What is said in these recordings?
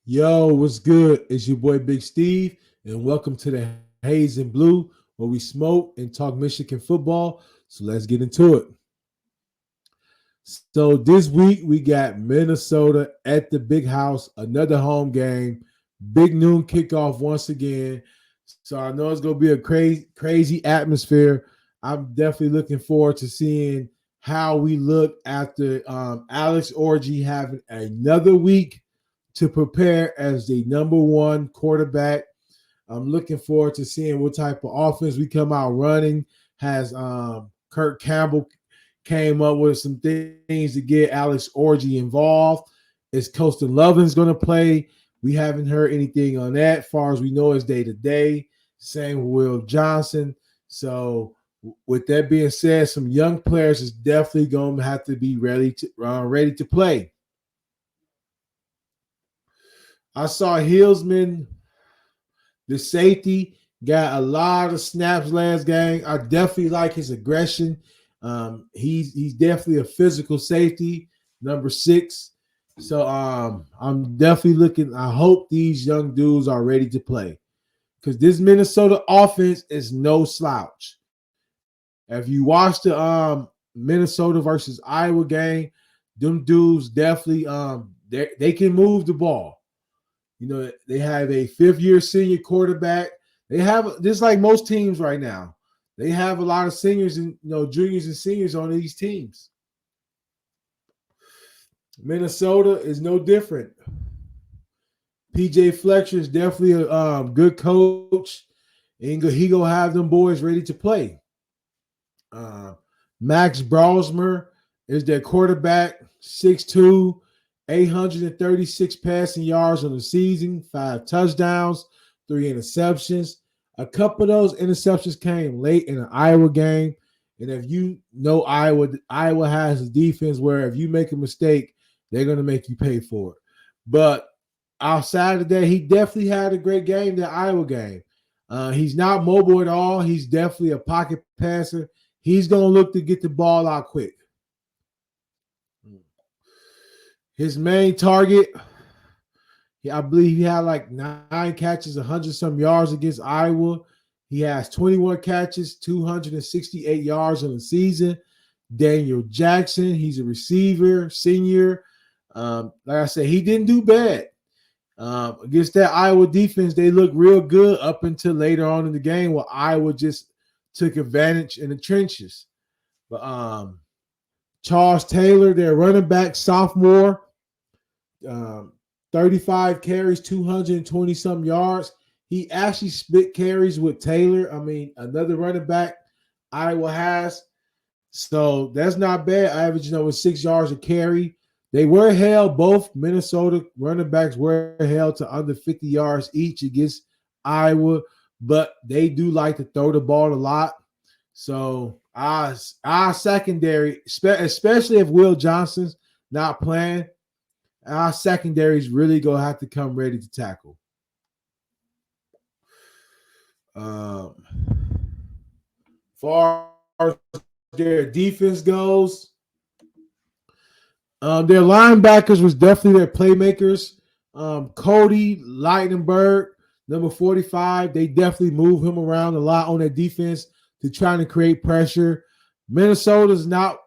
Yo, what's good? It's your boy Big Steve, and welcome to the Haze and Blue, where we smoke and talk Michigan football. So let's get into it. So this week we got Minnesota at the Big House, another home game, big noon kickoff once again. So I know it's gonna be a crazy atmosphere. I'm definitely looking forward to seeing how we look after Alex Orji having another week to prepare as the number one quarterback. I'm looking forward to seeing what type of offense we come out running. Has Kirk Campbell came up with some things to get Alex Orji involved? Is Coastal Lovin's going to play? We haven't heard anything on that. As far as we know, it's day to day. Same with Will Johnson. So, with that being said, some young players is definitely going to have to be ready to play. I saw Hillsman, the safety, got a lot of snaps last game. I definitely like his aggression. He's definitely a physical safety, number 6. So I'm definitely looking. I hope these young dudes are ready to play because this Minnesota offense is no slouch. If you watch the Minnesota versus Iowa game, them dudes definitely they can move the ball. You know, they have a 5th-year senior quarterback. They have just like most teams right now. They have a lot of seniors and juniors and seniors on these teams. Minnesota is no different. PJ Fletcher is definitely a good coach, and he gonna have them boys ready to play. Uh, Max Brosmer is their quarterback, 6'2", 836 passing yards on the season, 5 touchdowns, 3 interceptions. A couple of those interceptions came late in an Iowa game. And if you know Iowa has a defense where if you make a mistake, they're going to make you pay for it. But outside of that, he definitely had a great game, that Iowa game. He's not mobile at all. He's definitely a pocket passer. He's going to look to get the ball out quick. His main target, I believe he had like 9 catches, 100-some yards against Iowa. He has 21 catches, 268 yards on the season. Daniel Jackson, he's a receiver, senior. Like I said, he didn't do bad. Against that Iowa defense, they looked real good up until later on in the game where Iowa just took advantage in the trenches. But Charles Taylor, their running back, sophomore, um, 35 carries, 220-some yards. He actually split carries with Taylor. I mean, another running back Iowa has. So that's not bad. Averaging over 6 yards a carry. They were held, both Minnesota running backs were held to under 50 yards each against Iowa, but they do like to throw the ball a lot. So our secondary, especially if Will Johnson's not playing, our secondary is really going to have to come ready to tackle. Um, far as their defense goes, their linebackers was definitely their playmakers. Cody Lightningberg, number 45, they definitely move him around a lot on their defense to try to create pressure. Minnesota's not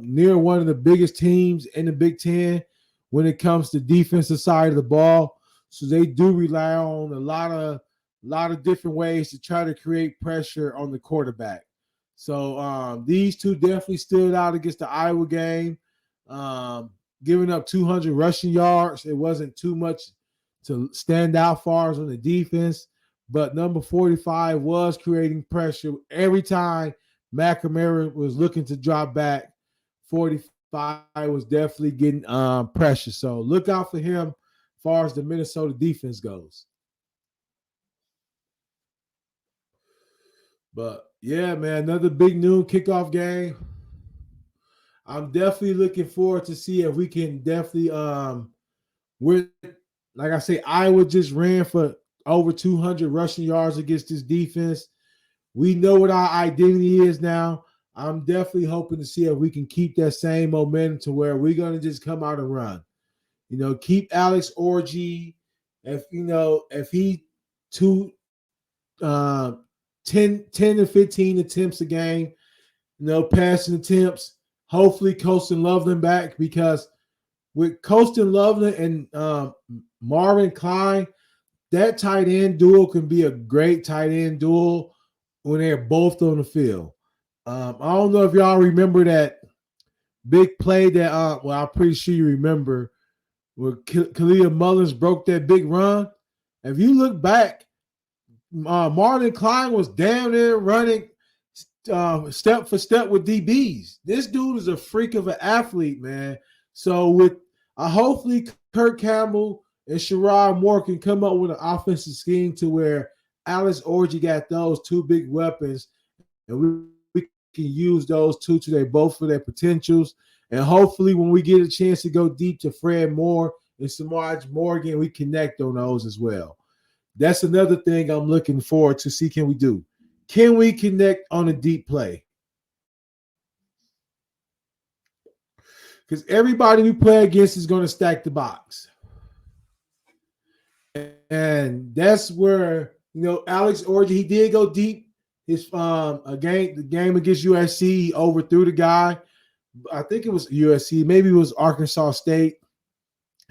near one of the biggest teams in the Big Ten when it comes to defensive side of the ball. So they do rely on a lot of different ways to try to create pressure on the quarterback. So these two definitely stood out against the Iowa game, giving up 200 rushing yards. It wasn't too much to stand out far as on the defense, but number 45 was creating pressure every time McNamara was looking to drop back. 45 was definitely getting pressure. So look out for him as far as the Minnesota defense goes. But yeah, man, another big noon kickoff game. I'm definitely looking forward to see if we can definitely with like I say, Iowa just ran for over 200 rushing yards against this defense. We know what our identity is now. I'm definitely hoping to see if we can keep that same momentum to where we're going to just come out and run. Keep Alex Orji. If he two uh 10 to 15 attempts a game, passing attempts. Hopefully, Colston Loveland back, because with Colston Loveland and Marvin Klein, that tight end duo can be a great tight end duo when they're both on the field. I don't know if y'all remember that big play that, I'm pretty sure you remember, where Khalil Mullins broke that big run. If you look back, Marvin Klein was down there running step for step with DBs. This dude is a freak of an athlete, man. So with hopefully Kirk Campbell and Sherrod Moore can come up with an offensive scheme to where Alex Orji got those two big weapons, and we can use those two to their both for their potentials. And hopefully, when we get a chance to go deep to Fred Moore and Samaj Morgan, we connect on those as well. That's another thing I'm looking forward to see. Can we do? Can we connect on a deep play? Because everybody we play against is going to stack the box. And that's where, Alex Orji, he did go deep. The game against USC, he overthrew the guy. I think it was USC, maybe it was Arkansas State.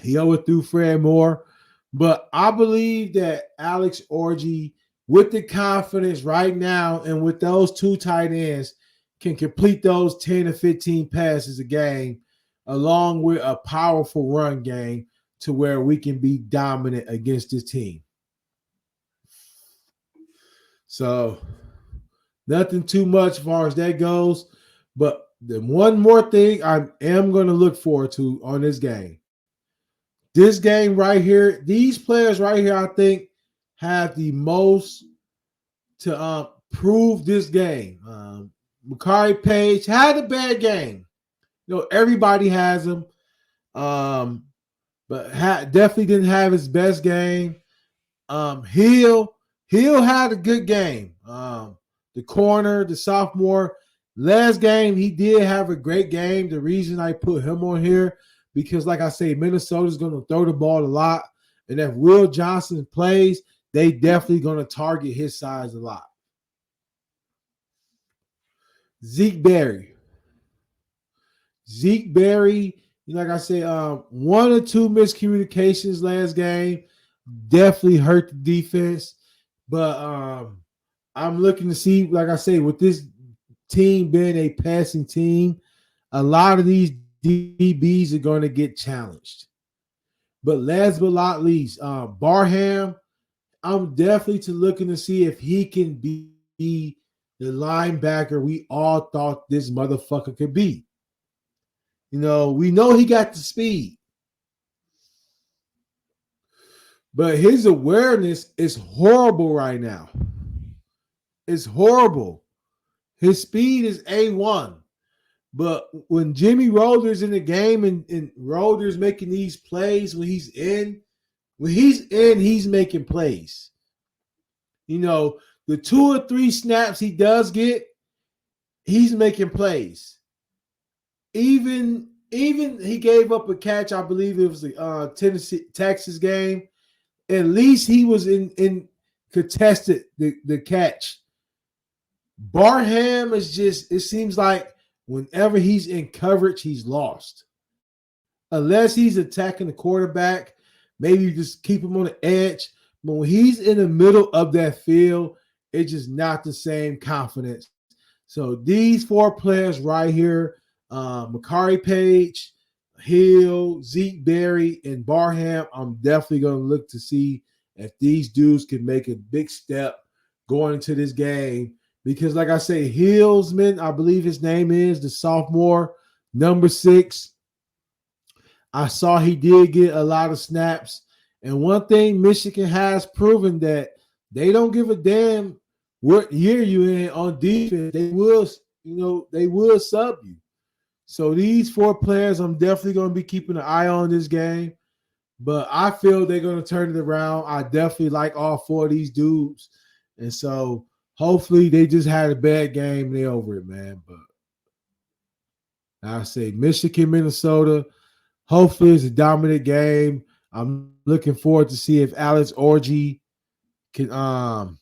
He overthrew Fred Moore. But I believe that Alex Orji, with the confidence right now and with those two tight ends, can complete those 10 to 15 passes a game, along with a powerful run game, to where we can be dominant against this team. So nothing too much as far as that goes. But the one more thing I am going to look forward to on this game. This game right here, these players right here, I think, have the most to prove this game. Makari Page had a bad game. Everybody has him. But definitely didn't have his best game. Hill had a good game. The corner, the sophomore, last game he did have a great game. The reason I put him on here, because like I say, Minnesota's going to throw the ball a lot, and if Will Johnson plays, they definitely going to target his size a lot. Zeke Berry, like I said, one or two miscommunications last game definitely hurt the defense. But I'm looking to see, like I say, with this team being a passing team, a lot of these DBs are going to get challenged. But last but not least, Barham, I'm definitely looking to see if he can be the linebacker we all thought this motherfucker could be. We know he got the speed, but his awareness is horrible right now. It's horrible. His speed is A1. But when Jimmy Rolder's in the game and Rolder's making these plays, when he's in, he's making plays. The 2 or 3 snaps he does get, he's making plays. Even he gave up a catch, I believe it was the Tennessee Texas game. At least he was in contested the catch. Barham is just, it seems like whenever he's in coverage, he's lost. Unless he's attacking the quarterback, maybe you just keep him on the edge. But when he's in the middle of that field, it's just not the same confidence. So these 4 players right here, Makari Page, Hill, Zeke Berry, and Barham, I'm definitely going to look to see if these dudes can make a big step going into this game. Because like I say, Hillsman, I believe his name is, the sophomore, number 6. I saw he did get a lot of snaps. And one thing Michigan has proven, that they don't give a damn what year you're in on defense. They will sub you. So these 4 players, I'm definitely going to be keeping an eye on this game. But I feel they're going to turn it around. I definitely like all 4 of these dudes. And so hopefully they just had a bad game and they're over it, man. But I say Michigan, Minnesota, Hopefully, it's a dominant game. I'm looking forward to see if Alex Orji can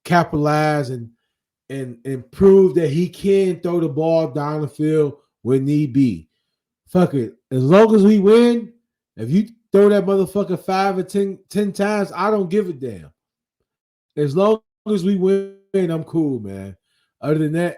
capitalize and prove that he can throw the ball down the field when need be. Fuck it. As long as we win, if you throw that motherfucker 5 or 10 times, I don't give a damn. As long as we win, I'm cool, man. Other than that,